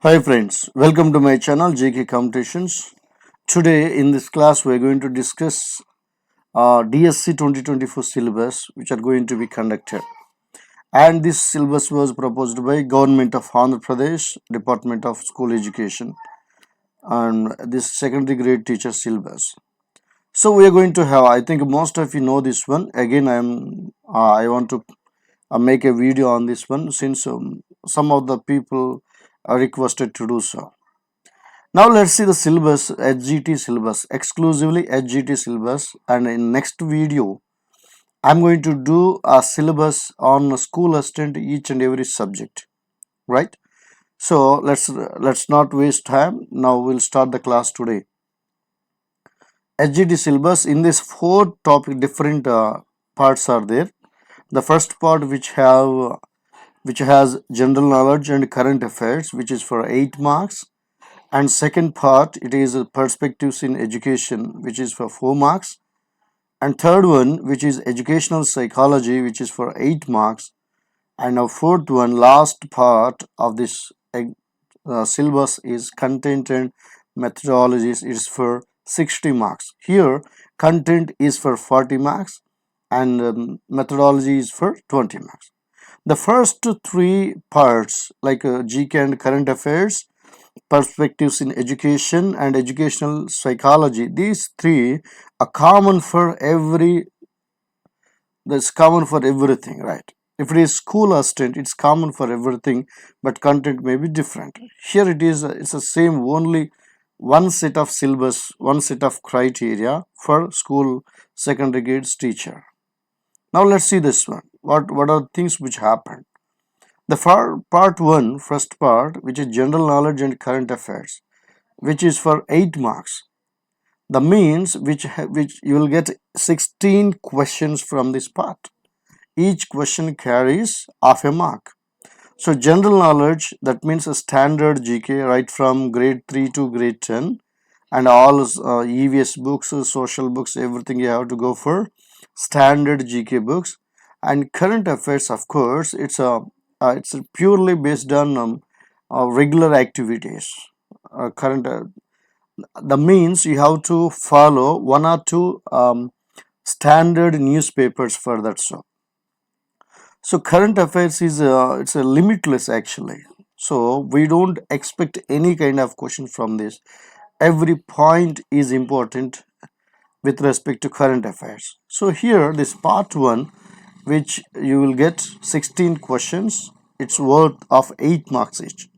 Hi friends, welcome to my channel JK Competitions. Today in this class we are going to discuss DSC 2024 syllabus which are going to be conducted. And this syllabus was proposed by Government of Andhra Pradesh, Department of School Education, and this secondary grade teacher syllabus. So we are going to have, I think most of you know this one. Again, I want to make a video on this one since some of the people are requested to do so. Now let's see the syllabus, HGT syllabus, exclusively HGT syllabus, and in next video I'm going to do a syllabus on a school assistant each and every subject, right? So let's not waste time. Now we'll start the class today. HGT syllabus, in this four topic different parts are there. The first part which has general knowledge and current affairs, which is for 8 marks. And second part, it is perspectives in education, which is for 4 marks. And third one, which is educational psychology, which is for 8 marks. And our fourth one, last part of this syllabus, is content and methodologies. Is for 60 marks. Here content is for 40 marks and methodology is for 20 marks. The first three parts, like GK and current affairs, perspectives in education, and educational psychology, these three are common for everything, right? If it is school assistant, it's common for everything, but content may be different. Here it's the same, only one set of syllabus, one set of criteria for school secondary grades teacher. Now let's see this one. What are things which happen? The part one, first part, which is general knowledge and current affairs, which is for 8 marks. The means which you will get 16 questions from this part. Each question carries half a mark. So general knowledge, that means a standard GK right from grade 3 to grade 10, and all EVS books, social books, everything you have to go for standard GK books. And current affairs, of course, it's purely based on regular activities. Current The means you have to follow one or two standard newspapers for that. So current affairs is it's a limitless actually. So we don't expect any kind of question from this. Every point is important with respect to current affairs. So here this part 1, which you will get 16 questions, it's worth of 8 marks each.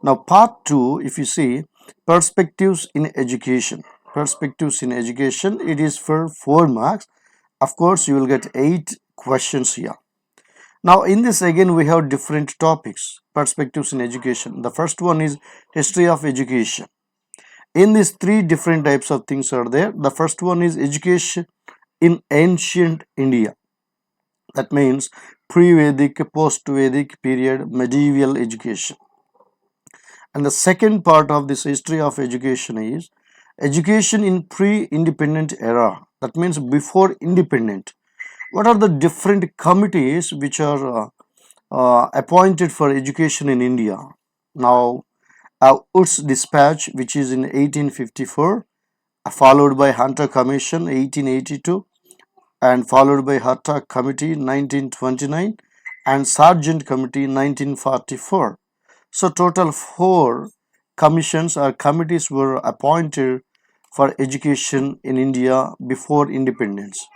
Now part 2, if you see, perspectives in education, it is for 4 marks. Of course you will get 8 questions here. Now in this again we have different topics, perspectives in education. The first one is history of education. In these 3 different types of things are there. The first one is education in ancient India. That means pre-Vedic, post-Vedic period, medieval education. And the second part of this history of education is education in pre-independent era. That means before independent. What are the different committees which are appointed for education in India? Now, Wood's Dispatch, which is in 1854, followed by Hunter Commission 1882, and followed by Hatta Committee 1929, and Sargent Committee 1944. So total 4 commissions or committees were appointed for education in India before independence.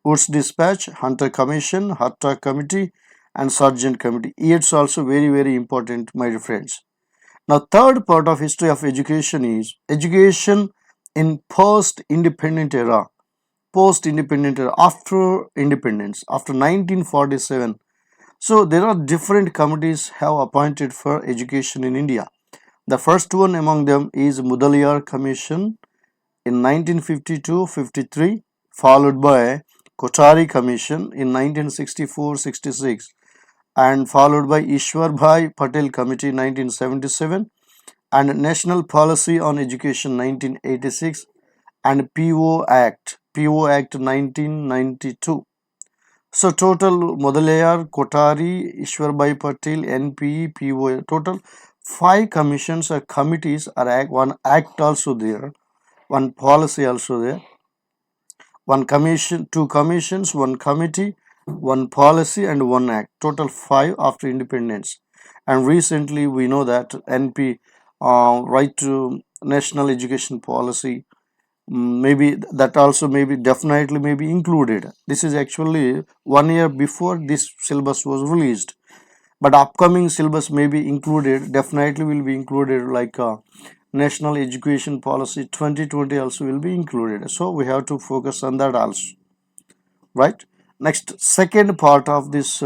Wood's Dispatch, Hunter Commission, Hatta Committee, and Sargent Committee. It's also very important, my dear friends. Now third part of history of education is education in post-independent era. After independence, after 1947. So there are different committees have appointed for education in India. The first one among them is Mudaliar Commission in 1952-53, followed by Kothari Commission in 1964-66, and followed by Ishwar Bhai Patel Committee 1977, and National Policy on Education 1986, and PO Act 1992. So total Mudaliar, Kothari, Ishwar Bhai Patel, NPE, PO, total 5 commissions or committees are one act also there, one policy also there, one commission, two commissions, one committee, one policy, and one act. Total 5 after independence. And recently, we know that NP, right to national education policy, maybe that also maybe definitely may be included. This is actually 1 year before this syllabus was released, but upcoming syllabus may be included, definitely will be included, like national education policy 2020 also will be included, so we have to focus on that also, right? Next, second part of this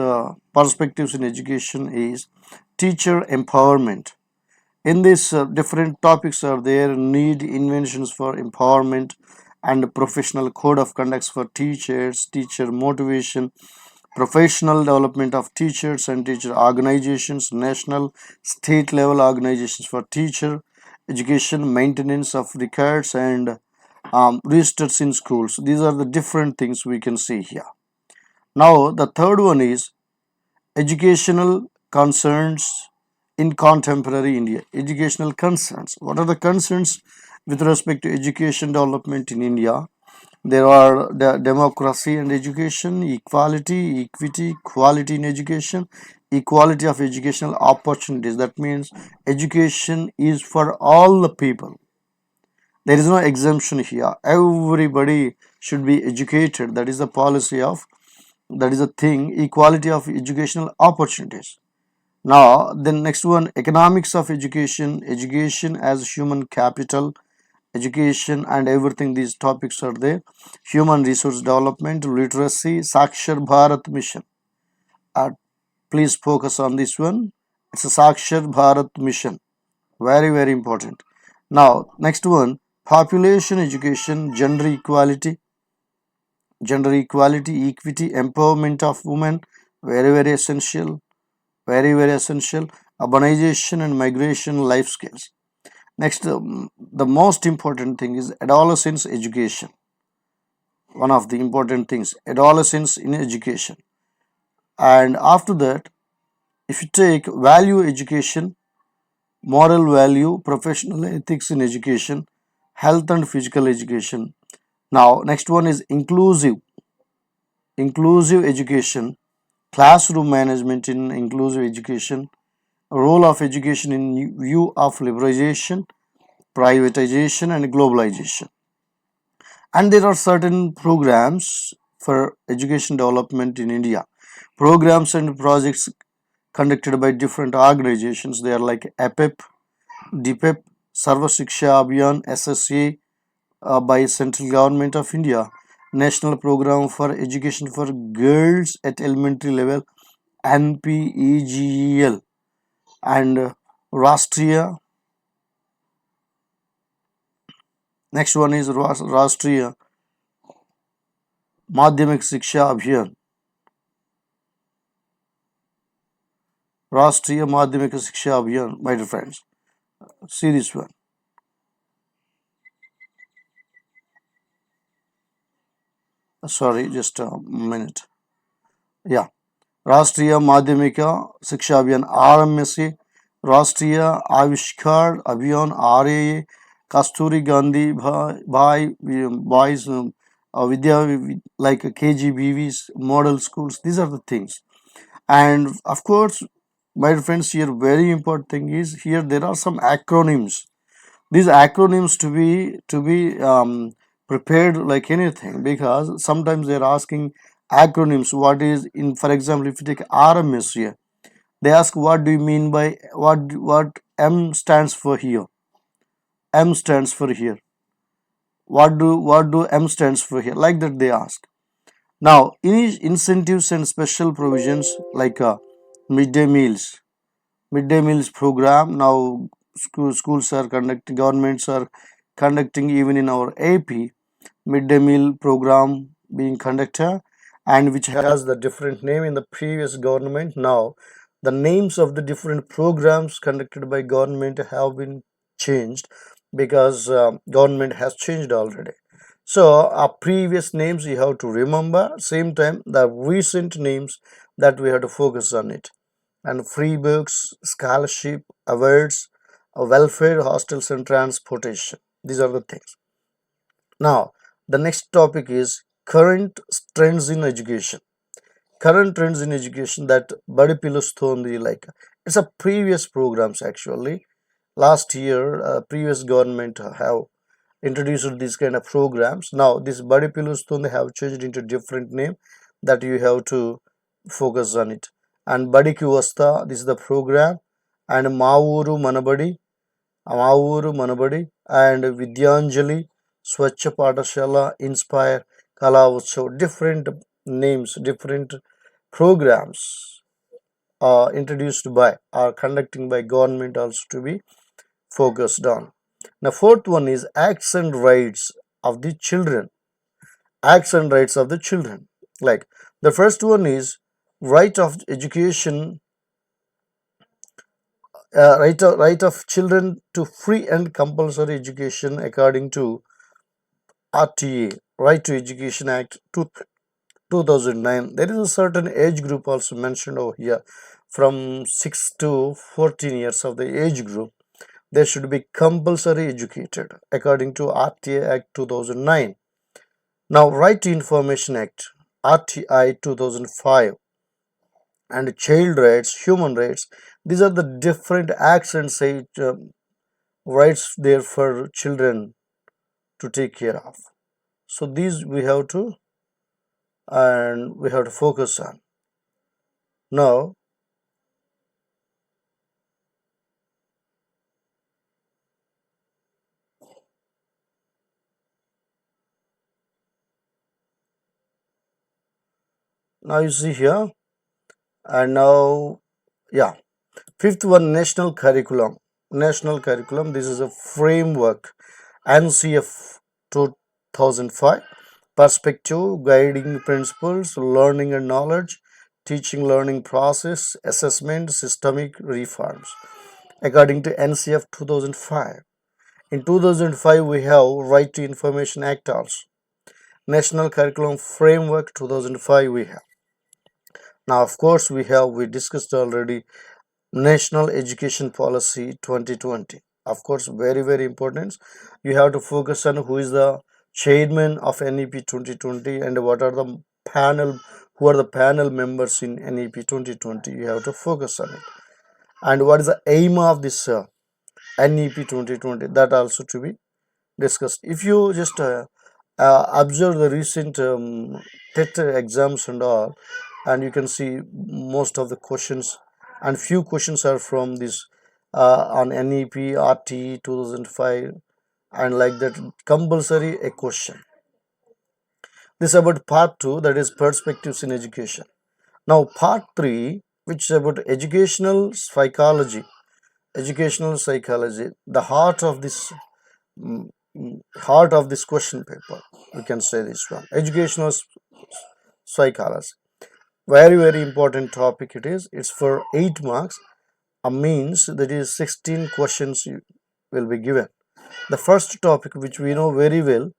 perspectives in education is teacher empowerment. In this, different topics are there: need, inventions for empowerment, and professional code of conducts for teachers, teacher motivation, professional development of teachers and teacher organizations, national, state level organizations for teacher education, maintenance of records, and registers in schools. These are the different things we can see here. Now, the third one is educational concerns in contemporary India. Educational concerns. What are the concerns with respect to education development in India? There are democracy and education, equality, equity, quality in education, equality of educational opportunities. That means education is for all the people. There is no exemption here. Everybody should be educated. That is the policy of, that is a thing, equality of educational opportunities. Now, the next one, economics of education, education as human capital, education and everything, these topics are there. Human resource development, literacy, Sakshar Bharat mission. Uh, Please focus on this one. It's a Sakshar Bharat mission. Very, very important. Now, next one, population education, gender equality, equity, empowerment of women, very, very essential, very, very essential. Urbanization and migration, life skills. Next, the most important thing is adolescence education. One of the important things, adolescence in education. And after that, if you take value education, moral value, professional ethics in education, health and physical education. Now, next one is inclusive education, classroom management in inclusive education, role of education in view of liberalization, privatization, and globalization. And there are certain programs for education development in India. Programs and projects conducted by different organizations. They are like APEP, DPEP, Sarva Shiksha Abhiyan, SSA, by central government of India, National Program for Education for Girls at Elementary Level, NPEGEL, and Rashtriya. Next one is Rashtriya Madhyamik Shiksha Abhiyan. Rashtriya Madhyamik Shiksha Abhiyan, my dear friends. See this one. Sorry, just a minute. Yeah. राष्ट्रीय माध्यमिक शिक्षा अभियान RMSA, राष्ट्रीय आविष्कार अभियान RAA, Kasturi Gandhi by boys Vidya, like KGBVs, model schools. These are the things. And of course, my friends, here very important thing is here there are some acronyms. These acronyms to be prepared like anything, because sometimes they're asking acronyms. What is in, for example, if you take RMS here, they ask what do you mean by what M stands for here. M stands for here. What do M stands for here? Like that they ask. Now, incentives and special provisions like midday meals, midday meals program. Now, schools are conducting, governments are conducting, even in our AP, midday meal program being conducted, and which has the different name in the previous government. Now the names of the different programs conducted by government have been changed, because government has changed already. So our previous names you have to remember, same time the recent names that we have to focus on it. and free books, scholarship, awards, welfare, hostels, and transportation. These are the things. Now, the next topic is current trends in education. Current trends in education that బడి పిలుస్తోంది, like it's a previous programs actually. Last year, previous government have introduced these kind of programs. Now this badi pilustundi have changed into different name that you have to focus on it. And badiki vasta, this is the program. And మా ఊరు మనబడి, మా ఊరు మనబడి, and vidyanjali, swachha patashala, inspire, kala utsav, different names, different programs introduced by or conducting by government also to be focused on. Now, fourth one is acts and rights of the children. Acts and rights of the children. Like the first one is right of education, right of children to free and compulsory education according to RTA, Right to Education Act 2009. There is a certain age group also mentioned over here, from 6 to 14 years of the age group. They should be compulsory educated according to RTA Act 2009. Now, Right to Information Act, RTI 2005, and child rights, human rights, these are the different acts and say rights there for children to take care of. So these we have to focus on. Now, you see here, and now, yeah, fifth one, national curriculum. National curriculum. This is a framework, NCF 2005. Perspective, guiding principles, learning and knowledge, teaching learning process, assessment, systemic reforms. According to NCF 2005. In 2005, we have Right to Information Act also. National Curriculum Framework 2005 we have. Now, of course, we discussed already National Education Policy 2020. Of course, very, very important. You have to focus on who is the chairman of NEP 2020 and what are the panel, who are the panel members in NEP 2020. You have to focus on it. And what is the aim of this NEP 2020? That also to be discussed. If you just observe the recent TET exams and all, and you can see most of the questions, and few questions are from this on NEP, RT 2005, and like that, compulsory a question. This is about part 2, that is perspectives in education. Now part 3, which is about educational psychology, the heart of this question paper, we can say this one, educational psychology. Very, very important topic it is. It's for 8 marks. Means that is 16 questions will be given. The first topic, which we know very well,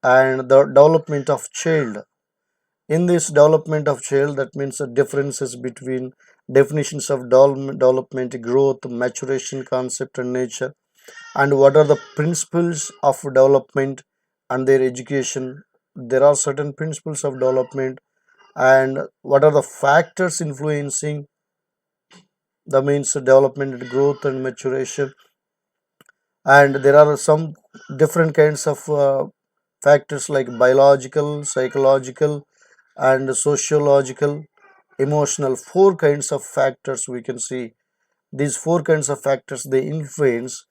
and the development of child. In this development of child, that means the differences between definitions of development, growth, maturation concept and nature, and what are the principles of development and their education. There are certain principles of development, and what are the factors influencing the means development, growth and maturation. And there are some different kinds of factors like biological, psychological and sociological, emotional. Four kinds of factors we can see. These four kinds of factors, they influence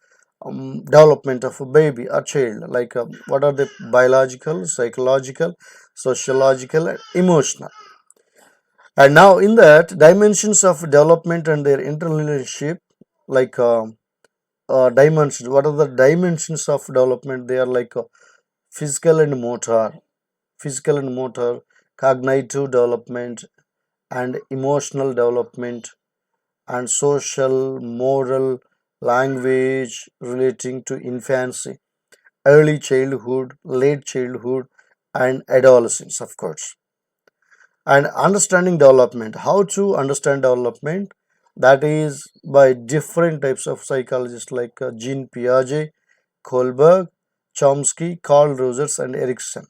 development of a baby or child. Like what are the biological, psychological, sociological and emotional. And now in that dimensions of development and their interrelationship, like dimensions, what are the dimensions of development? They are like physical and motor, cognitive development and emotional development, and social, moral, language relating to infancy, early childhood, late childhood, and adolescence, of course. And understanding development, how to understand development, That is by different types of psychologists like Jean Piaget, Kohlberg, Chomsky, Carl Rogers, and Erikson.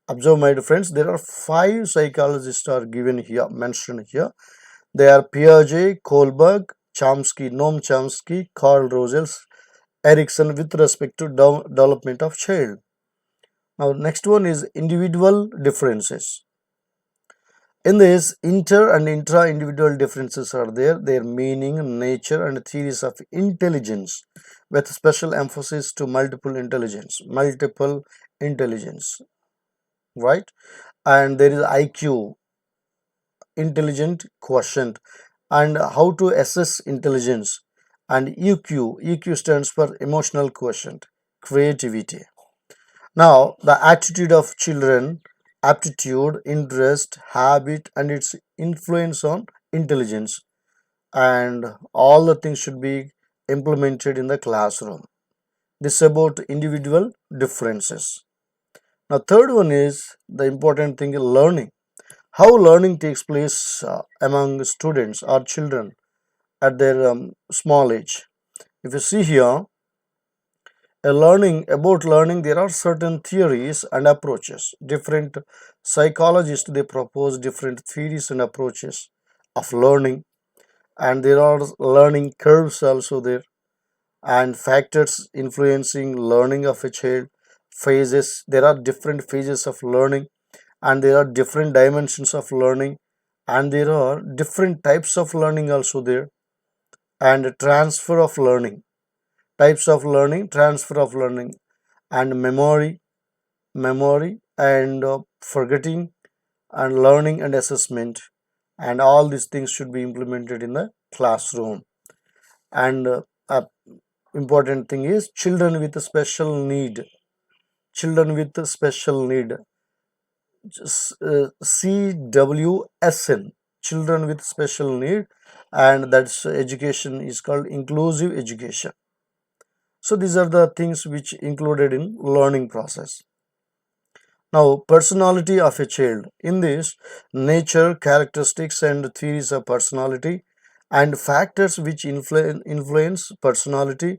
Observe, my friends, there are 5 psychologists are given here, mentioned here. They are Piaget, Kohlberg, Chomsky, Noam Chomsky, Carl Rogers, Erikson with respect to development of child. Now, next one is individual differences. In this, inter and intra-individual differences are there, their meaning, nature, and theories of intelligence, with special emphasis to multiple intelligence, right? And there is IQ, intelligent quotient, and how to assess intelligence, and EQ stands for emotional quotient, creativity. Now, the attitude of children, aptitude, interest, habit, and its influence on intelligence, and all the things should be implemented in the classroom. This is about individual differences. Now, third one is the important thing: learning. How learning takes place among students or children at their small age. If you see here, learning, there are certain theories and approaches. Different psychologists, they propose different theories and approaches of learning, and there are learning curves also there, and factors influencing learning of a child. Phases, there are different phases of learning, and there are different dimensions of learning, and there are different types of learning also there, and transfer of learning, types of learning, transfer of learning, and memory and forgetting, and learning and assessment, and all these things should be implemented in the classroom. And important thing is children with special need, children with special need, CWSN, children with special need, and that's education is called inclusive education. So these are the things which included in learning process. Now, personality of a child. In this, nature, characteristics, and theories of personality, and factors which influence personality,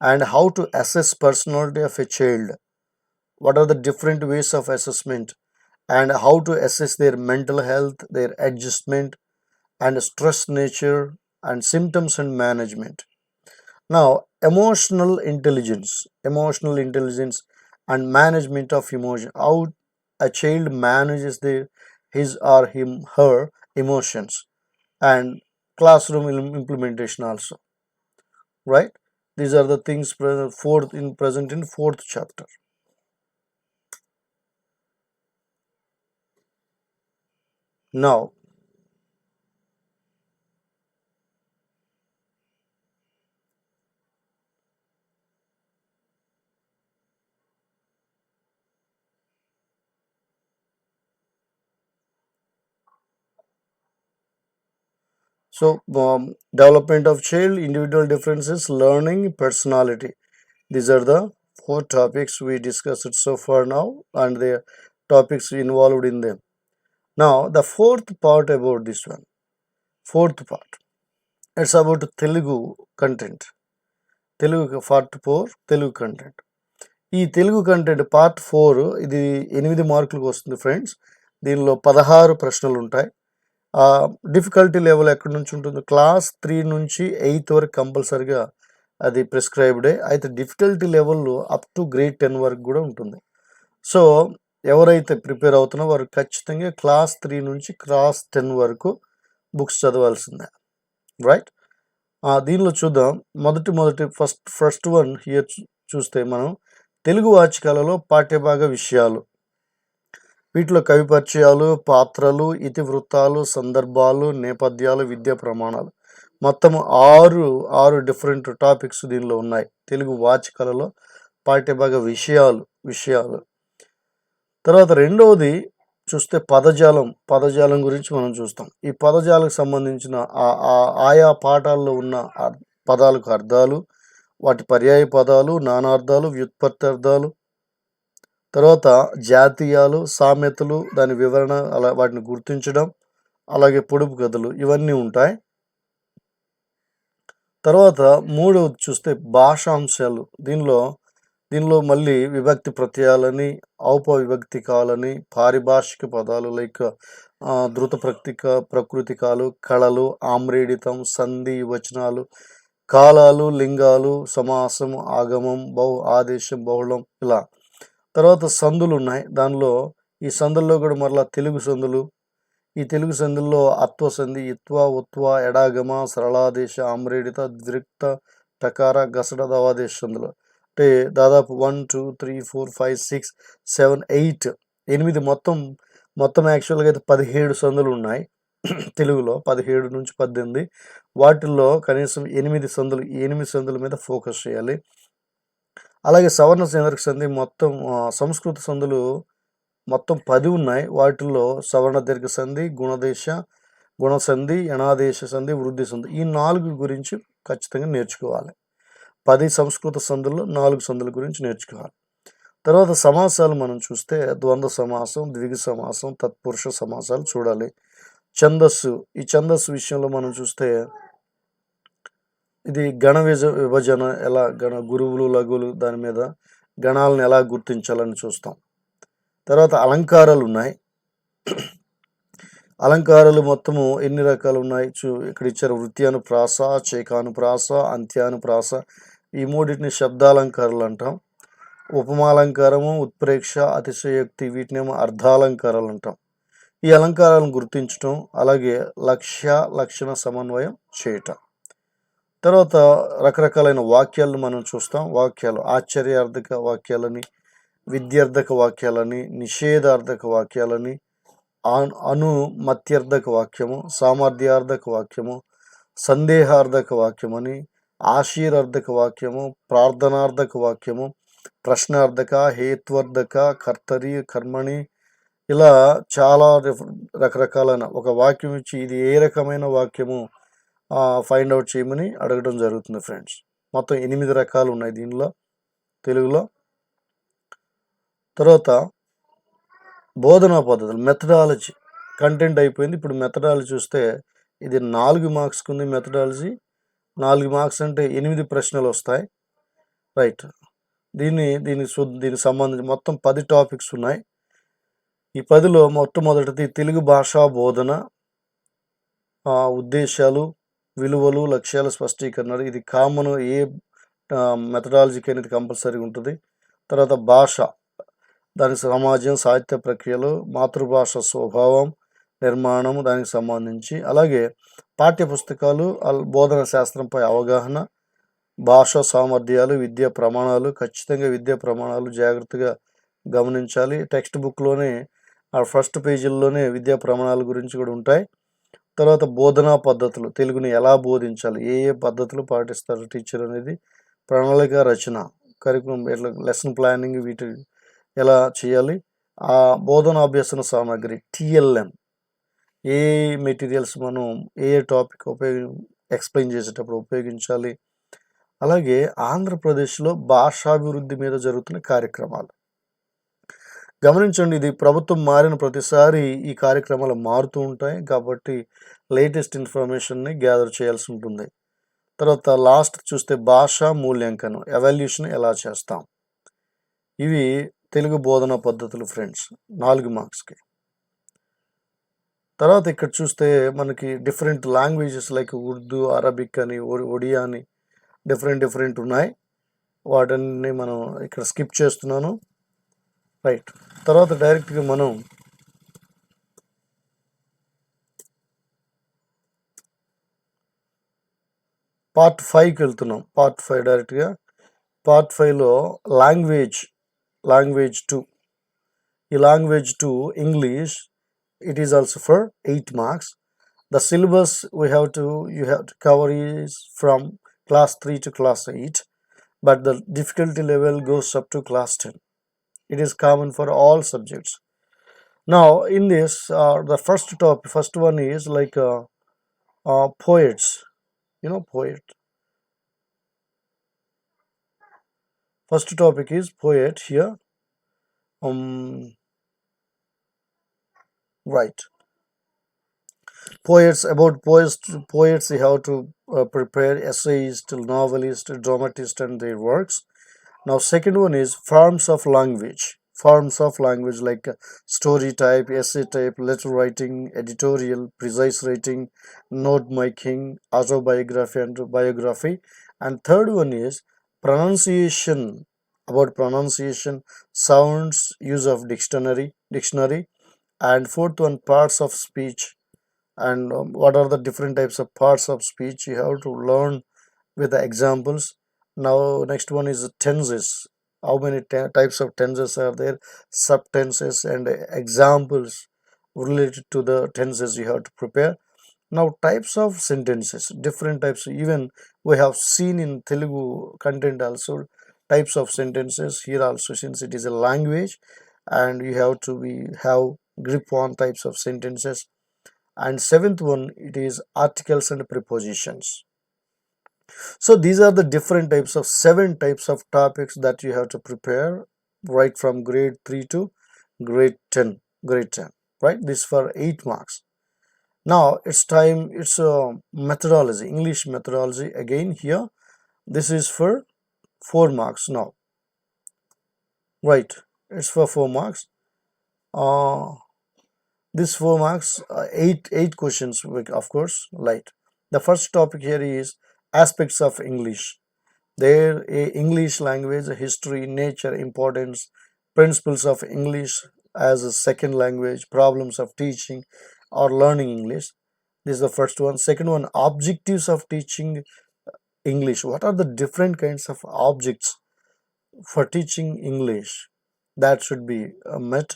and how to assess personality of a child. What are the different ways of assessment, and how to assess their mental health, their adjustment, and stress nature, and symptoms and management. Now, emotional intelligence and management of emotion. How a child manages his or her emotions, and classroom implementation also, right? These are the things present in fourth chapter. Now, so development of child, individual differences, learning, personality. These are the 4 topics we discussed so far now, and the topics involved in them. Now, the fourth part about this one. Fourth part. It's about Telugu content. Telugu part 4, Telugu content. ఈ Telugu content part 4 ఇది 8 మార్కులకు వస్తుంది friends. దీనిలో 16 ప్రశ్నలు ఉంటాయి. Difficulty level ఎక్కడి నుంచి ఉంటుంది? క్లాస్ 3 నుంచి 8 వరకు కంపల్సరిగా అది ప్రిస్క్రైబ్డే. అయితే difficulty level up to grade 10 వరకు కూడా ఉంటుంది. సో ఎవరైతే ప్రిపేర్ అవుతున్నారో వారు ఖచ్చితంగా క్లాస్ 3 నుంచి క్లాస్ 10 వరకు బుక్స్ చదవాల్సిందే, రైట్? దీనిలో చూద్దాం. మొదటి ఫస్ట్ వన్ హియర్ చూస్తే మనం తెలుగు వాచికాలలో పాఠ్యభాగ విషయాలు. వీటిలో కవి పరిచయాలు, పాత్రలు, ఇతివృత్తాలు, సందర్భాలు, నేపథ్యాలు, విద్యా ప్రమాణాలు, మొత్తం ఆరు డిఫరెంట్ టాపిక్స్ దీనిలో ఉన్నాయి. తెలుగు వాచికాలలో పాఠ్యభాగ విషయాలు. తర్వాత రెండవది చూస్తే పదజాలం గురించి మనం చూస్తాం. ఈ పదజాలకు సంబంధించిన ఆయా పాఠాల్లో ఉన్న పదాలకు అర్థాలు, వాటి పర్యాయ పదాలు, నానార్థాలు, వ్యుత్పత్తార్థాలు, తర్వాత జాతీయాలు, సామెతలు, దాని వివరణ, అలా వాటిని గుర్తించడం, అలాగే పొడుపు కథలు, ఇవన్నీ ఉంటాయి. తర్వాత మూడవది చూస్తే భాషాంశాలు. దీనిలో మళ్ళీ విభక్తి ప్రత్యయాలని, ఔపవిభక్తికాలని, పారిభాషిక పదాలు లైక్ ధృత ప్రకృతికాలు, కళలు, ఆమ్రేడితం, సంధి, వచనాలు, కాలాలు, లింగాలు, సమాసం, ఆగమం, ఆదేశం, బహుళం ఇలా. తర్వాత సందులున్నాయి. ఈ సందుల్లో కూడా మరలా తెలుగు సందులు. ఈ తెలుగు సందుల్లో అత్వ సంధి, ఇత్వ, ఉత్వ, ఎడాగమ, సరళాదేశ, ఆమ్రేడిత, ద్రిక్త, టకార, గసడ, దవాదేశ సందులు. అంటే దాదాపు 1, 2, 3, 4, 5, 6, 7, 8 మొత్తం యాక్చువల్గా అయితే 17 సందులు ఉన్నాయి తెలుగులో. 17 నుంచి 18. వాటిల్లో కనీసం 8 సందులు, ఈ 8 సందుల మీద ఫోకస్ చేయాలి. అలాగే సవర్ణ సందర్భ సంధి సంస్కృత సందులు మొత్తం 10 ఉన్నాయి. వాటిల్లో సవర్ణ దీర్ఘ సంధి, గుణసంధి, యణాదేశ సంధి, వృద్ధి సంధి, ఈ 4 గురించి ఖచ్చితంగా నేర్చుకోవాలి. 10 సంస్కృత సందుల్లో 4 సందుల గురించి నేర్చుకోవాలి. తర్వాత సమాసాలు మనం చూస్తే ద్వంద్వ సమాసం, ద్విగు సమాసం, తత్పురుష సమాసాలు చూడాలి. ఈ ఛందస్సు విషయంలో మనం చూస్తే ఇది గణ విభజన ఎలా, గురువులు, లఘువులు, దాని మీద గణాలను ఎలా గుర్తించాలని చూస్తాం. తర్వాత అలంకారాలు ఉన్నాయి. అలంకారాలు మొత్తము ఎన్ని రకాలు ఉన్నాయి ఇక్కడ ఇచ్చారు. వృత్యానుప్రాస, చేకానుప్రాస, అంత్యానుప్రాస, ఈ మూడింటిని శబ్దాలంకారాలు అంటాం. ఉపమాలంకారము, ఉత్ప్రేక్ష, అతిశయోక్తి, వీటినేమో అర్ధాలంకారాలు అంటాం. ఈ అలంకారాలను గుర్తించటం, అలాగే లక్షణ సమన్వయం చేయటం. తర్వాత రకరకాలైన వాక్యాలను మనం చూస్తాం. ఆశ్చర్యార్థక వాక్యాలని, విద్యార్థక వాక్యాలని, నిషేధార్థక వాక్యాలని, అనుమత్యర్థక వాక్యము, సామర్థ్యార్థక వాక్యము, సందేహార్థక వాక్యమని, ఆశీర్వార్థక వాక్యము, ప్రార్థనార్థక వాక్యము, ప్రశ్నార్థక, హేత్వర్ధక, కర్తరి, కర్మణి, ఇలా చాలా రకరకాలైన ఒక వాక్యం ఇచ్చి ఇది ఏ రకమైన వాక్యము ఫైండ్ అవుట్ చేయమని అడగడం జరుగుతుంది ఫ్రెండ్స్. మొత్తం 8 రకాలు ఉన్నాయి దీనిలో తెలుగులో. తర్వాత బోధనా పద్ధతులు, మెథడాలజీ. కంటెంట్ అయిపోయింది. ఇప్పుడు మెథడాలజీ చూస్తే ఇది 4 మార్క్స్కి ఉంది. మెథడాలజీ 4 మార్క్స్ అంటే 8 ప్రశ్నలు వస్తాయి. రైట్. దీనికి సంబంధించి మొత్తం 10 టాపిక్స్ ఉన్నాయి. ఈ 10లో మొట్టమొదటిది తెలుగు భాషా బోధన, ఉద్దేశాలు, విలువలు, లక్ష్యాల స్పష్టీకరణ. ఇది కామన్, ఏ మెథడాలజీకి అనేది కంపల్సరీగా ఉంటుంది. తర్వాత భాష, దాని సమాజం, సాహిత్య ప్రక్రియలు, మాతృభాష స్వభావం, నిర్మాణం, దానికి సంబంధించి. అలాగే పాఠ్య పుస్తకాలు, బోధన శాస్త్రంపై అవగాహన, భాష సామర్థ్యాలు, విద్యా ప్రమాణాలు. ఖచ్చితంగా విద్యా ప్రమాణాలు జాగ్రత్తగా గమనించాలి. టెక్స్ట్ బుక్లోనే ఫస్ట్ పేజీల్లోనే విద్యా ప్రమాణాల గురించి కూడా ఉంటాయి. తర్వాత బోధనా పద్ధతులు, తెలుగుని ఎలా బోధించాలి, ఏ పద్ధతులు పాటిస్తారు టీచర్ అనేది, ప్రణాళిక రచన, కరికులం, ఎట్లా లెసన్ ప్లానింగ్, వీటి ఎలా చేయాలి, ఆ బోధన అభ్యసన సామాగ్రి TLM, ఏ మెటీరియల్స్ మనం ఏ టాపిక్ ఎక్స్ప్లెయిన్ చేసేటప్పుడు ఉపయోగించాలి. అలాగే ఆంధ్రప్రదేశ్లో భాషాభివృద్ధి మీద జరుగుతున్న కార్యక్రమాలు గమనించండి. ఇది ప్రభుత్వం మారిన ప్రతిసారి ఈ కార్యక్రమాలు మారుతూ ఉంటాయి కాబట్టి లేటెస్ట్ ఇన్ఫర్మేషన్ని గ్యాదర్ చేయాల్సి ఉంటుంది. తర్వాత లాస్ట్ చూస్తే భాషా మూల్యాంకనం, ఎవాల్యూషన్ ఎలా చేస్తాం. ఇవి తెలుగు బోధనా పద్ధతులు ఫ్రెండ్స్, 4 మార్క్స్కి. తర్వాత ఇక్కడ చూస్తే మనకి different languages like Urdu, Arabic అని, ఒడియా అని డిఫరెంట్ ఉన్నాయి. వాటిని మనం ఇక్కడ స్కిప్ చేస్తున్నాను. రైట్. తర్వాత డైరెక్ట్గా మనం పార్ట్ 5కి వెళ్తున్నాం. పార్ట్ 5 డైరెక్ట్గా. పార్ట్ 5లో లాంగ్వేజ్ 2. ఈ language 2 English, it is also for 8 marks. The syllabus you have to cover is from class 3 to class 8, but the difficulty level goes up to class 10. It is common for all subjects. Now in this the first one is like poets, poet. First topic is poet here. Right. Poets, about poets you have to prepare essayist, novelist, dramatist and their works. Now second one is forms of language. Forms of language like story type, essay type, letter writing, editorial, precise writing, note making, autobiography and biography. And third one is pronunciation. About pronunciation, sounds, use of dictionary. And fourth one, parts of speech. And what are the different types of parts of speech you have to learn with the examples. Now next one is tenses. How many types of tenses are there, subtenses and examples related to the tenses you have to prepare. Now types of sentences, different types, even we have seen in Telugu content also types of sentences here also, since it is a language and you have to be have grip on types of sentences. And seventh one, it is articles and prepositions. So these are the different types of seven types of topics that you have to prepare right from grade 3 to grade 10. Grade 10, right? This for 8 marks. Now it's time, it's a methodology, English methodology again here. This is for 4 marks now, right? It's for 4 marks. Uh, this 4 marks, eight questions, of course, right? The first topic here is aspects of English. Their English language, history, nature, importance, principles of English as a second language, problems of teaching or learning English. This is the first one. Second one, objectives of teaching English. What are the different kinds of objects for teaching English that should be met?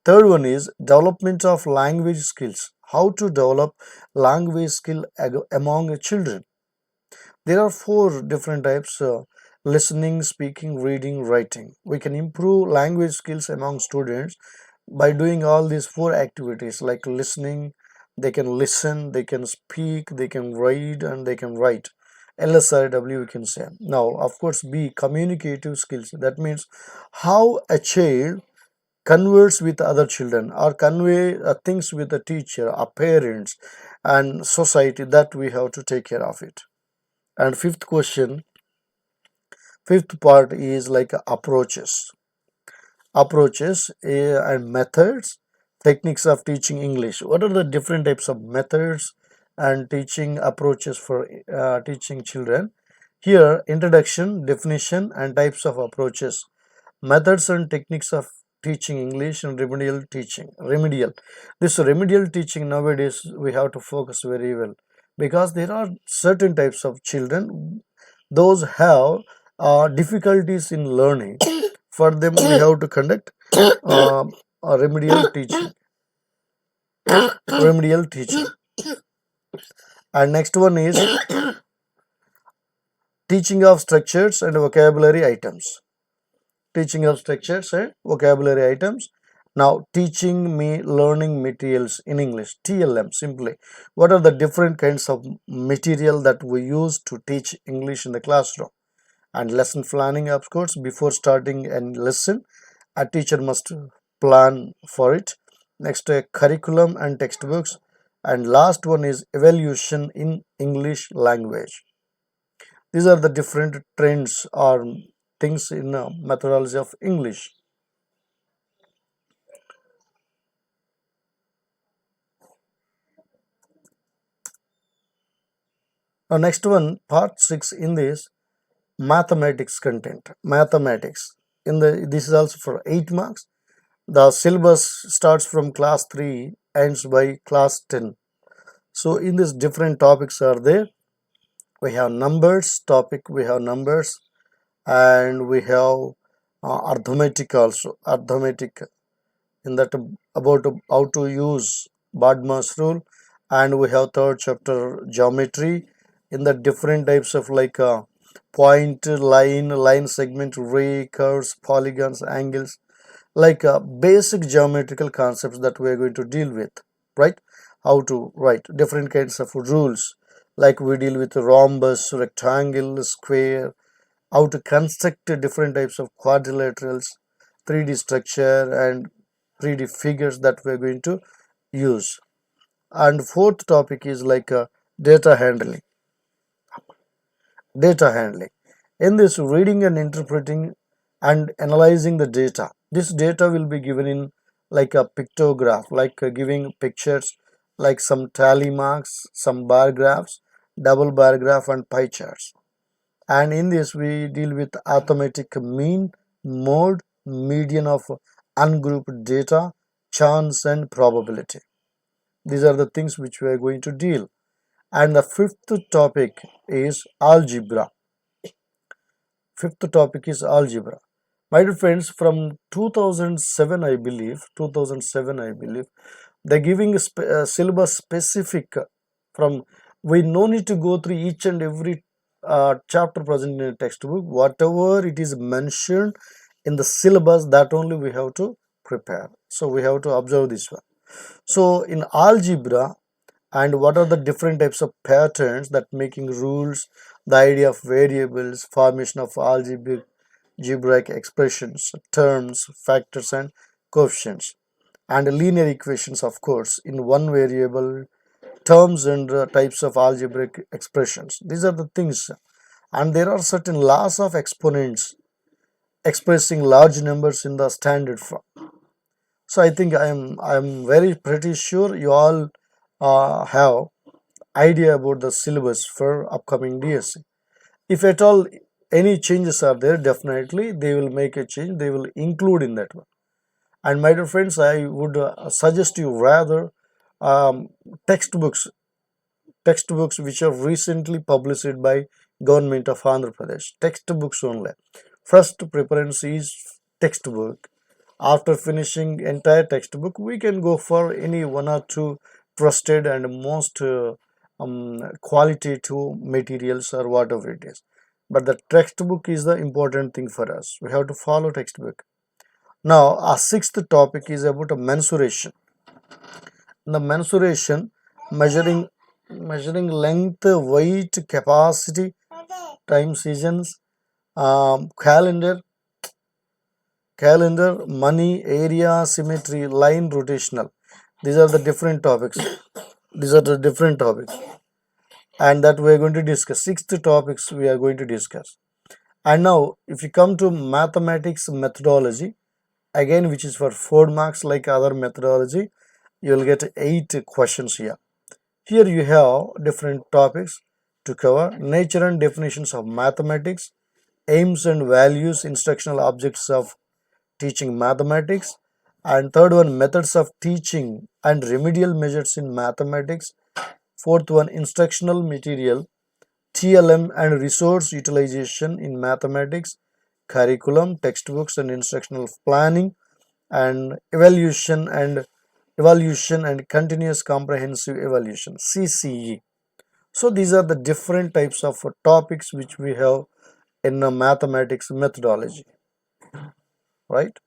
Third one is development of language skills. How to develop language skill among children. There are four different types: listening, speaking, reading, writing. We can improve language skills among students by doing all these four activities, like listening, they can listen, they can speak, they can read, and they can write. LSRW, we can say. Now, of course, B, communicative skills. That means how a child converse with other children or convey things with the teacher, our parents, and society, that we have to take care of it. And fifth question, fifth part is like approaches and methods, techniques of teaching English. What are the different types of methods and teaching approaches for teaching children? Here, introduction, definition and types of approaches, methods and techniques of teaching English, and remedial teaching. This remedial teaching nowadays we have to focus very well, because there are certain types of children, those have difficulties in learning. For them we have to conduct a remedial teaching. And next one is teaching of structures and vocabulary items. Teaching of structures and vocabulary items. Now, teaching me learning materials in English, TLM simply. What are the different kinds of material that we use to teach English in the classroom? And lesson planning, of course, before starting a lesson, a teacher must plan for it. Next, curriculum and textbooks. And last one is evaluation in English language. These are the different trends or things in methodology of English. Now, next one, part 6 in this, mathematics content. Mathematics. This is also for 8 marks. The syllabus starts from class 3, ends by class 10. So in this different topics are there. We have numbers topic, we have numbers, and we have arithmetic also. Arithmetic, in that about how to use Badmas rule. And we have third chapter geometry, in the different types of like point, line segment, ray, curves, polygons, angles, like basic geometrical concepts that we are going to deal with, right? How to write different kinds of rules, like we deal with rhombus, rectangle, square, how to construct different types of quadrilaterals, 3D structure and 3D figures that we are going to use. And fourth topic is like data handling. Data handling. In this, reading and interpreting and analyzing the data. This data will be given in like a pictograph, like giving pictures, like some tally marks, some bar graphs, double bar graph, and pie charts. And in this, we deal with arithmetic mean, mode, median of ungrouped data, chance, and probability. These are the things which we are going to deal. And the fifth topic is algebra. Fifth topic is algebra. My dear friends, from 2007, I believe, they're giving a syllabus specific from, we no need to go through each and every chapter present in a textbook. Whatever it is mentioned in the syllabus, that only we have to prepare. So we have to observe this one. So in algebra, and what are the different types of patterns that making rules, the idea of variables, formation of algebraic expressions, terms, factors, and coefficients, and linear equations, of course, in one variable, terms and types of algebraic expressions. These are the things. And there are certain laws of exponents expressing large numbers in the standard form. So I think I'm very pretty sure you all have idea about the syllabus for upcoming DSC. If at all any changes are there, definitely they will make a change, they will include in that one. And my dear friends, I would suggest you rather um, textbooks textbooks which are recently published by government of Andhra Pradesh. Textbooks only. First preference is textbook. After finishing entire textbook, we can go for any one or two trusted and most qualitative materials or whatever it is. But the textbook is the important thing for us. We have to follow textbook. Now, our sixth topic is about a mensuration. The mensuration, measuring length, weight, capacity, time, seasons, calendar, money, area, symmetry, line, rotational. These are the different topics. These are the different topics, and that we are going to discuss. Sixth topics we are going to discuss. And now, if you come to mathematics methodology, again, which is for 4 marks, like other methodology, you will get 8 questions here. Here you have different topics to cover: nature and definitions of mathematics, aims and values, instructional objects of teaching mathematics, and third one, methods of teaching and remedial measures in mathematics. Fourth one, instructional material, TLM and resource utilization in mathematics, curriculum, textbooks and instructional planning, and evaluation and continuous comprehensive evaluation, CCE. So these are the different types of topics which we have in a mathematics methodology, right?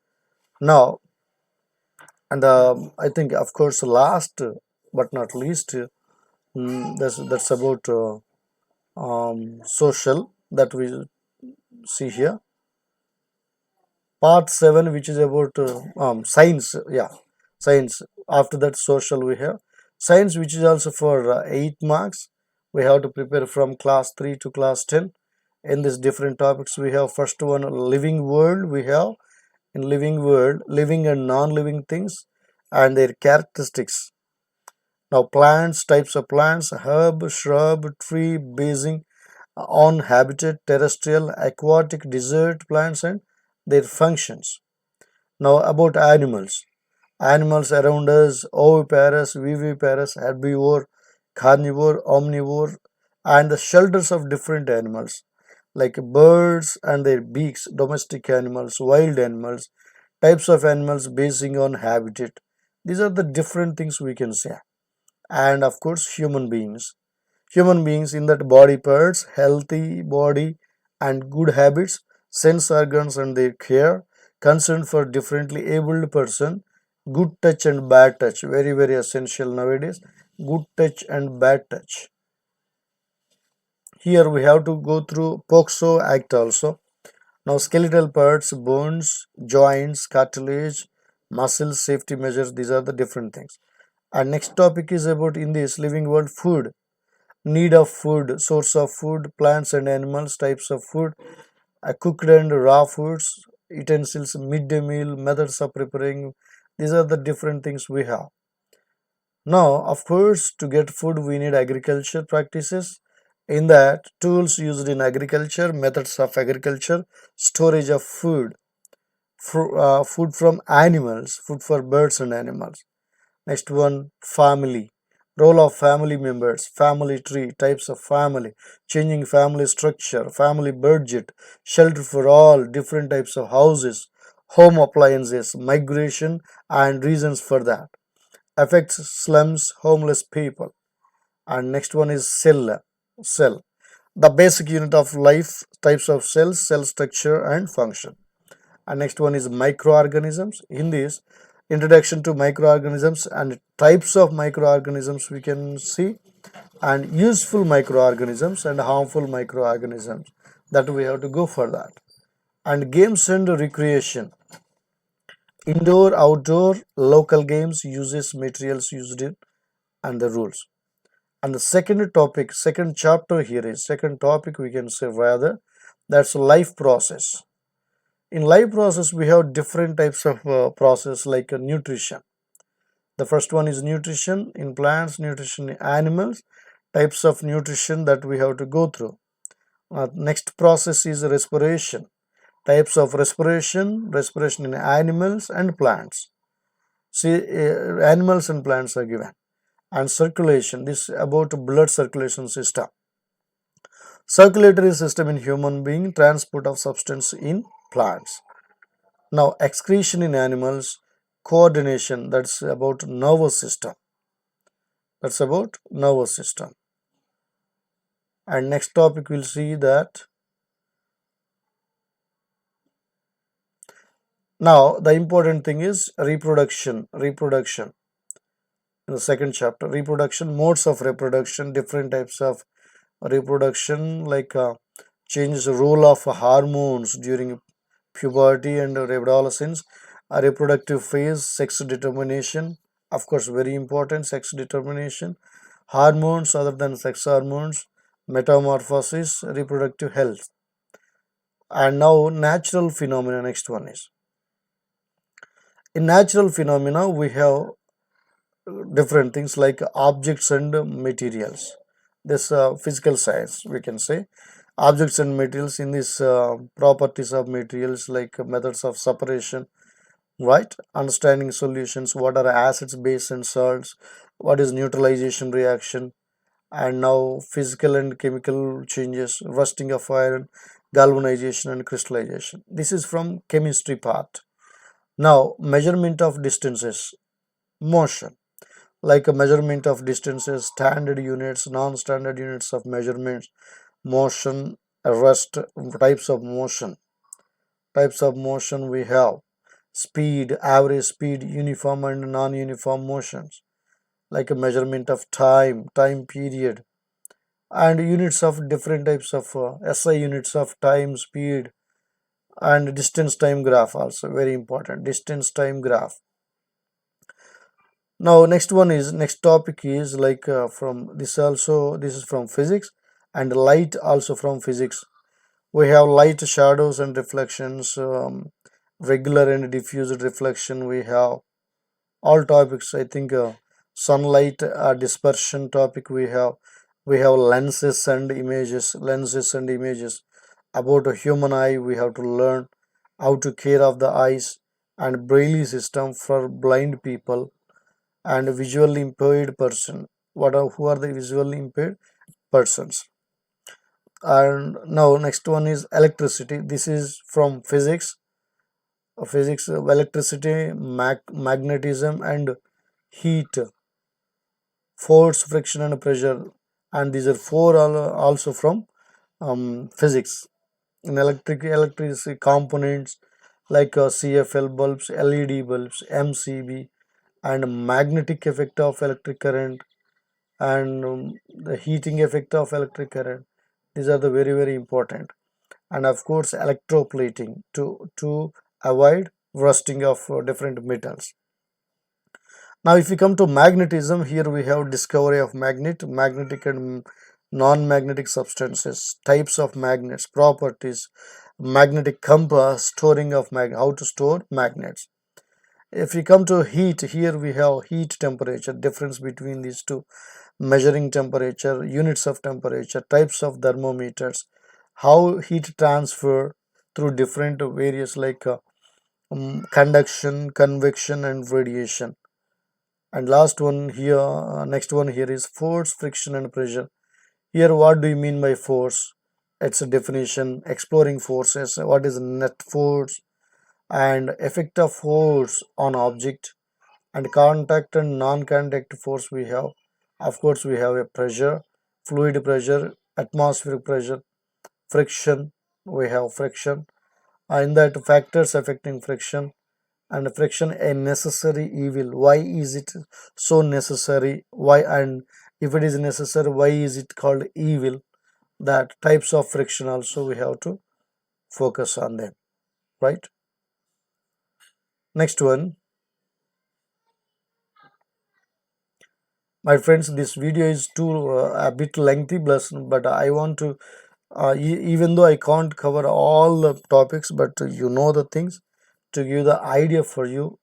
Now, and I think, of course, last but not least, that's about social that we see here. Part 7, which is about science. Yeah, science. After that, social we have science, which is also for 8 marks. We have to prepare from class 3 to class 10. In these different topics, we have first one, living world. We have in living world, living and non-living things and their characteristics. Now, plants, types of plants, herb, shrub, tree, basing on habitat, terrestrial, aquatic, desert plants, and their functions. Now, about animals. Animals around us: oviparous, viviparous, herbivore, carnivore, omnivore, and the shelters of different animals like birds and their beaks, domestic animals, wild animals, types of animals basing on habitat. These are the different things we can say. And of course, human beings. Human beings in that body parts, healthy body and good habits, sense organs and their care, concern for differently abled person, good touch and bad touch, very very essential nowadays. Good touch and bad touch. Here we have to go through POXO Act also. Now, skeletal parts, bones, joints, cartilage, muscles, safety measures, these are the different things. And next topic is about in this living world food, need of food, source of food, plants and animals, types of food, cooked and raw foods, utensils, midday meal, methods of preparing. These are the different things we have. Now, of course, to get food, we need agriculture practices. In that, tools used in agriculture, methods of agriculture, storage of food, food from animals, food for birds and animals. Next one, family. Role of family members, family tree, types of family, changing family structure, family budget, shelter for all, different types of houses, home appliances, migration and reasons for that. Affects slums, homeless people. And next one is cell. The basic unit of life, types of cells, cell structure and function. And next one is microorganisms. In this introduction to microorganisms and types of microorganisms we can see, and useful microorganisms and harmful microorganisms, that we have to go for that. And games and recreation, indoor, outdoor, local games, uses, materials used in, and the rules. And the second topic, second chapter here is second topic we can say rather, that's life process. In life process we have different types of process like nutrition. The first one is nutrition in plants, nutrition in animals, types of nutrition that we have to go through. Next process is respiration, types of respiration in animals and plants. See, animals and plants are given. And circulation, this about blood circulation system. Circulatory system in human being, transport of substance in plants. Now, excretion in animals, coordination, that's about nervous system. That's about nervous system. And next topic we'll see that. Now, the important thing is reproduction. Reproduction. In the second chapter, reproduction, modes of reproduction, different types of reproduction, like changes the role of hormones during puberty and adolescence, a reproductive phase, sex determination, of course very important, sex determination, hormones other than sex hormones, metamorphosis, reproductive health. And now natural phenomena, next one is, in natural phenomena we have different things like objects and materials. This physical science we can say, objects and materials. In this properties of materials, like methods of separation, right, understanding solutions, what are acids, base and salts, what is neutralization reaction. And now physical and chemical changes, rusting of iron, galvanization and crystallization. This is from chemistry part. Now measurement of distances, motion, like a measurement of distances, standard units, non-standard units of measurements, motion, rest, types of motion we have, speed, average speed, uniform and non-uniform motions, like a measurement of time period, and units of different types of SI units of time, speed, and distance time graph, also very important, distance time graph. Now next topic is like from this also, this is from physics, and light also from physics. We have light, shadows and reflections, regular and diffused reflection. We have all topics, I think. Sunlight dispersion topic we have lenses and images. About a human eye we have to learn how to care of the eyes, and braille system for blind people and visually impaired person. Who are the visually impaired persons? And now next one is electricity. This is from physics. Physics of electricity, magnetism and heat, force, friction and pressure. And these are four also from physics. In electricity components, like CFL bulbs, LED bulbs, MCB, and magnetic effect of electric current, and the heating effect of electric current. These are the very important. And of course electroplating, to avoid rusting of different metals. Now, if we come to magnetism, here we have discovery of magnetic and non-magnetic substances, types of magnets, properties, magnetic compass, storing of how to store magnets. If we come to heat, here we have heat temperature, difference between these two, measuring temperature, units of temperature, types of thermometers, how heat transfer through different various like conduction, convection, and radiation. And last one here, next one here is force, friction, and pressure. Here, what do you mean by force? It's a definition, exploring forces. What is net force and effect of force on object, and contact and non-contact force we have. Of course, we have a pressure, fluid pressure, atmospheric pressure, friction. We have friction. In that, factors affecting friction, and friction a necessary evil. Why is it so necessary? Why, and if it is necessary, why is it called evil? That types of friction also we have to focus on them, right? Next one, my friends, this video is too a bit lengthy, plus but I want to even though I can't cover all the topics, but you know the things, to give the idea for you,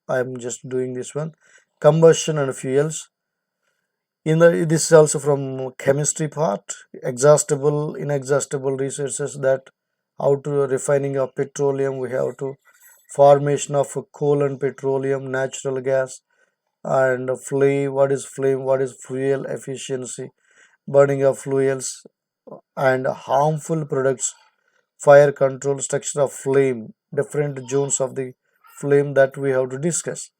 I'm just doing this one. Combustion and fuels. In the, this is also from chemistry part, exhaustible, inexhaustible resources, that how to refining of petroleum, we have to formation of coal and petroleum, natural gas, and flame, what is flame, what is fuel efficiency, burning of fuels, and harmful products, fire control, structure of flame, different zones of the flame that we have to discuss.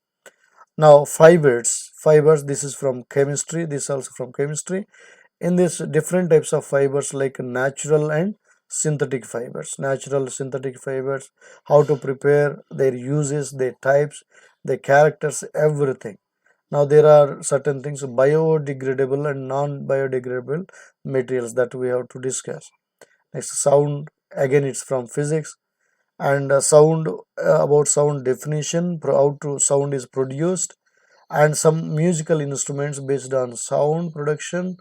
Now, fibers, this is from chemistry, this is also from chemistry. In this, different types of fibers like natural and synthetic fibers, natural, synthetic fibers, how to prepare, their uses, their types, their characters, everything. Now, there are certain things, biodegradable and non-biodegradable materials, that we have to discuss. Next, sound, again it's from physics. And sound, about sound definition, how to sound is produced, and some musical instruments based on sound production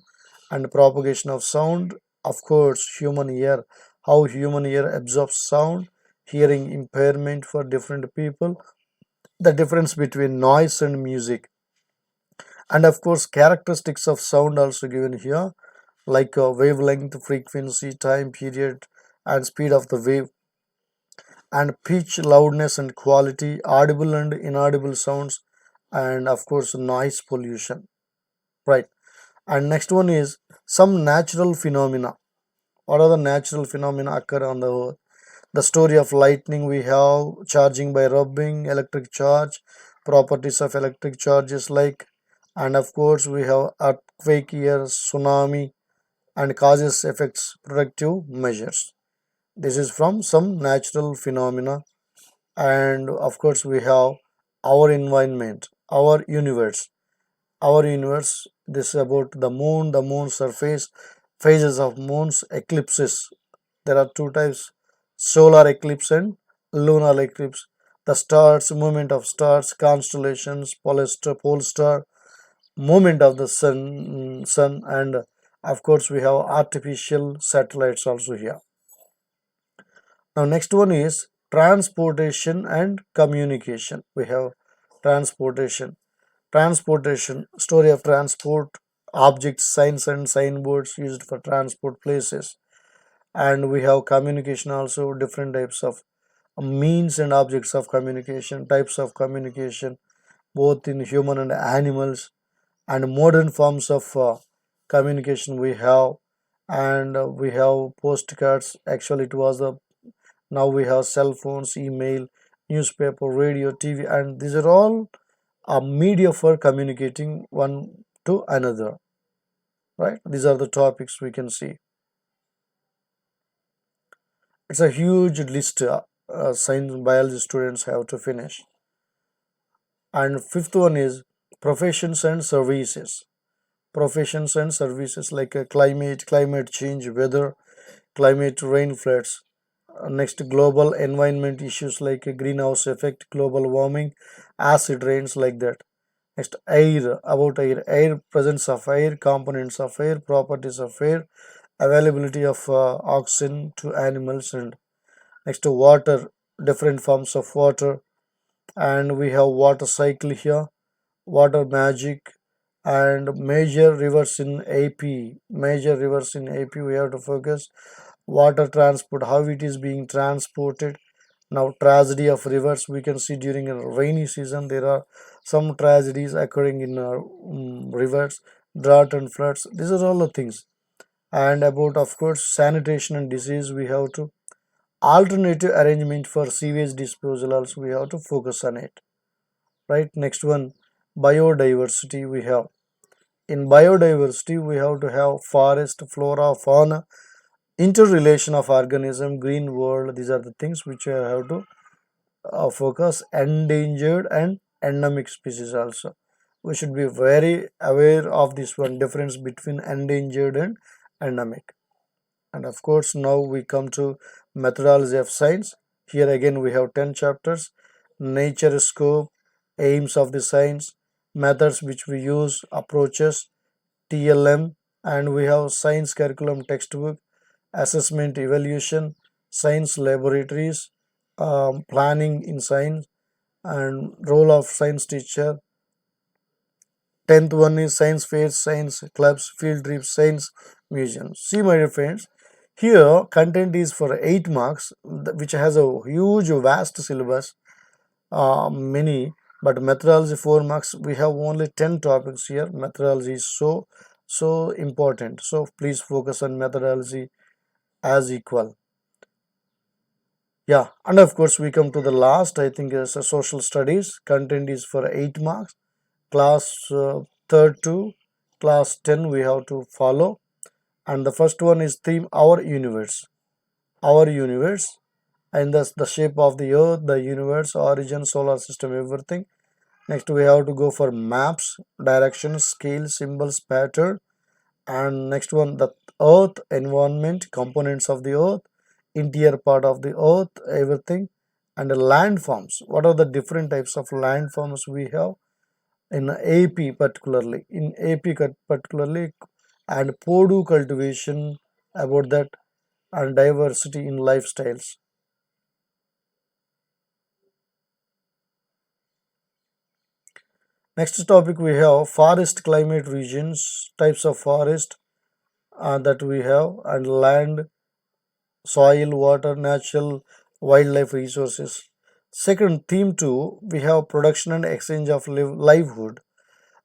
and propagation of sound. Of course, human ear, how human ear absorbs sound, hearing impairment for different people, the difference between noise and music, and of course characteristics of sound also given here, like wavelength, frequency, time period, and speed of the wave, and pitch, loudness, and quality, audible and inaudible sounds, and of course noise pollution, right? And next one is some natural phenomena. What are the natural phenomena occur on the earth? The story of lightning, we have charging by rubbing, electric charge, properties of electric charges like, and of course we have earthquake here, tsunami, and causes, effects, protective measures. This is from some natural phenomena. And of course we have our environment, our universe. This is about the moon, the moon surface, phases of moons, eclipses. There are two types, solar eclipse and lunar eclipse. The stars, movement of stars, constellations, pole star, movement of the sun, and of course we have artificial satellites also here. Now, next one is transportation and communication. We have transportation. Transportation, story of transport, objects, signs, and signboards used for transport places. And we have communication also, different types of means and objects of communication, types of communication, both in human and animals, and modern forms of communication we have. And we have postcards. Actually, it was a, now we have cell phones, email, newspaper, radio, TV, and these are all a media for communicating one to another, right? These are the topics we can see. It's a huge list, science biology students have to finish. And fifth one is professions and services. Professions and services like climate change, weather, climate, rain, floods. Next, global environment issues like greenhouse effect, global warming, acid rains, like that. Next, air, about air, presence of air, components of air, properties of air, availability of oxygen to animals, and next, water, different forms of water, and we have water cycle here, water magic, and major rivers in AP. Major rivers in AP, we have to focus. Water transport, how it is being transported. Now, tragedy of rivers, we can see during a rainy season there are some tragedies occurring in rivers, drought and floods. These are all the things. And about, of course, sanitation and disease, we have to alternative arrangement for sewage disposal. Also, we have to focus on it. Right. Next one, biodiversity. We have in biodiversity we have to have forest, flora, fauna, interrelation of organism, green world. These are the things which I have to focus. Endangered and endemic species also, we should be very aware of this one difference between endangered and endemic. And of course, now we come to methodology of science. Here again we have 10 chapters: nature, scope, aims of the science, methods which we use, approaches, TLM, and we have science curriculum textbook, assessment, evaluation, science laboratories, planning in science, and role of science teacher. 10th one is science fairs, science clubs, field trips, science museums. See, my dear friends, here content is for 8 marks, which has a huge, vast syllabus, many, but methodology 4 marks. We have only 10 topics here. Methodology is so important. So please focus on methodology as equal. Yeah, and of course we come to the last, I think, is social studies. Content is for 8 marks. Class third to class 10 we have to follow. And the first one is theme our universe. Our universe, and thus the shape of the earth, the universe, origin, solar system, everything. Next we have to go for maps, directions, scale, symbols, pattern. And next one, the earth, environment, components of the earth, interior part of the earth, everything. And the landforms, what are the different types of landforms we have in AP particularly, particularly, and Podu cultivation, about that, and diversity in lifestyles. Next topic we have forest climate regions, types of forest that we have, and land, soil, water, natural, wildlife resources. Second, theme 2, we have production and exchange of livelihood,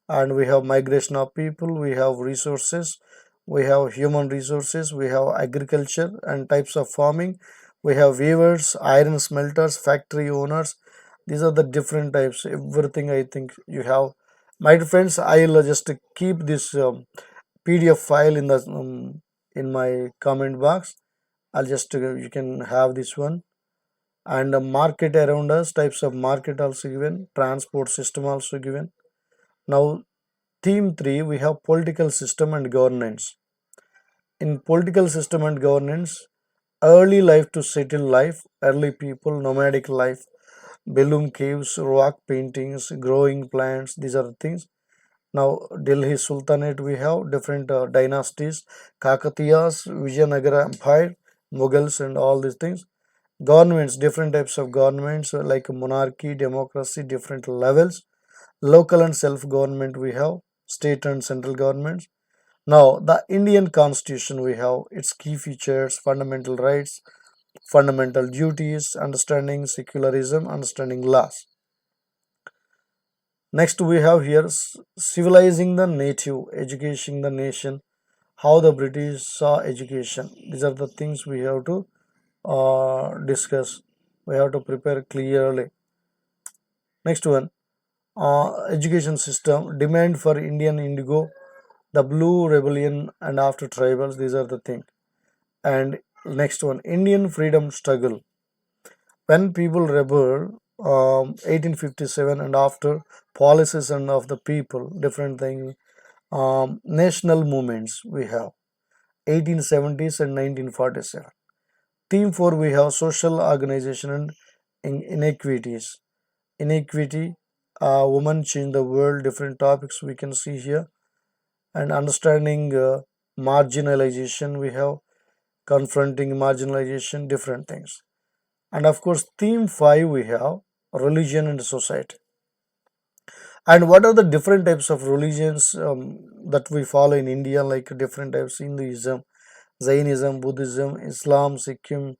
and we have migration of people, we have resources, we have human resources, we have agriculture and types of farming, we have weavers, iron smelters, factory owners. These are the different types, everything I think you have. My friends, I'll just keep this PDF file in the in my comment box. I'll just you can have this one. And market around us, types of market also given, transport system also given. Now, theme 3, we have political system and governance. In political system and governance, early life to settle life, early people, nomadic life, Belum caves, rock paintings, growing plants, these are the things. Now, Delhi Sultanate, we have different dynasties, Kakatiyas, Vijayanagara Empire, Mughals, and all these things. Governments, different types of governments, like monarchy, democracy, different levels. Local and self-government we have, state and central governments. Now, the Indian Constitution we have, its key features, fundamental rights, fundamental duties, understanding secularism, understanding laws. Next, we have here civilizing the native, educating the nation, how the British saw education. These are the things we have to discuss. We have to prepare clearly. Next one, education system, demand for Indian indigo, the blue rebellion, and after tribals. These are the things. And next one, Indian freedom struggle. When people rebel, 1857 and after, policies and of the people, different thing. National movements we have, 1870s and 1947. Theme 4, we have social organization and inequities. Inequity, women change the world, different topics we can see here. And understanding marginalization, we have confronting marginalization, different things. And of course, theme 5, we have religion and society. And what are the different types of religions that we follow in India, like different types: Hinduism, Zainism, Buddhism, Islam, Sikhism,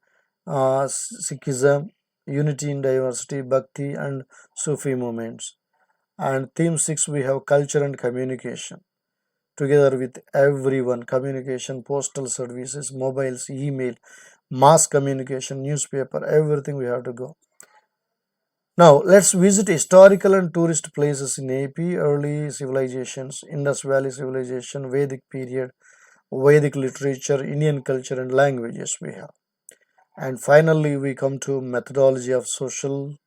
unity in diversity, Bhakti, and Sufi movements. And theme 6, we have culture and communication. Together with everyone, communication, postal services, mobiles, email, mass communication, newspaper, everything we have to go. Now, let's visit historical and tourist places in AP, early civilizations, Indus Valley civilization, Vedic period, Vedic literature, Indian culture, and languages we have. And finally, we come to methodology of social.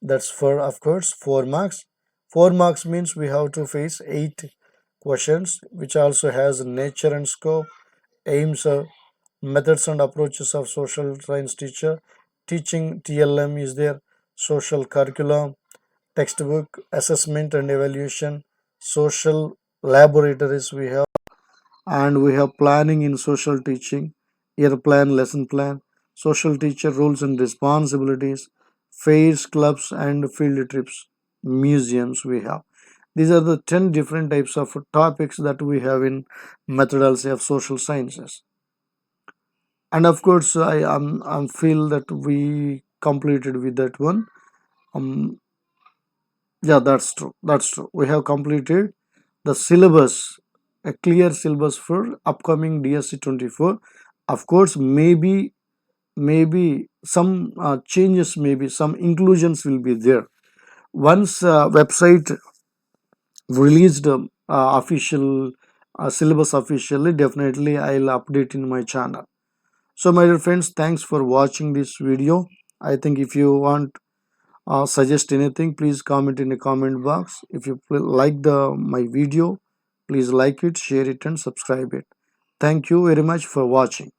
That's for, of course, 4 marks. 4 marks means we have to face 8 questions, which also has nature and scope, aims, methods and approaches of social science teacher, teaching TLM is there, social curriculum, textbook, assessment and evaluation, social laboratories we have, and we have planning in social teaching, year plan, lesson plan, social teacher roles and responsibilities, fairs, clubs, and field trips, museums we have. These are the 10 different types of topics that we have in methodology of social sciences. And of course, I feel that we completed with that one. Um, yeah, that's true. That's true. We have completed the syllabus, a clear syllabus for upcoming DSC 24. Of course, maybe some changes, maybe some inclusions will be there once website released official syllabus officially. Definitely I'll update in my channel. So my dear friends, thanks for watching this video. I think if you want suggest anything, please comment in the comment box. If you like the my video, please like it, share it, and subscribe it. Thank you very much for watching.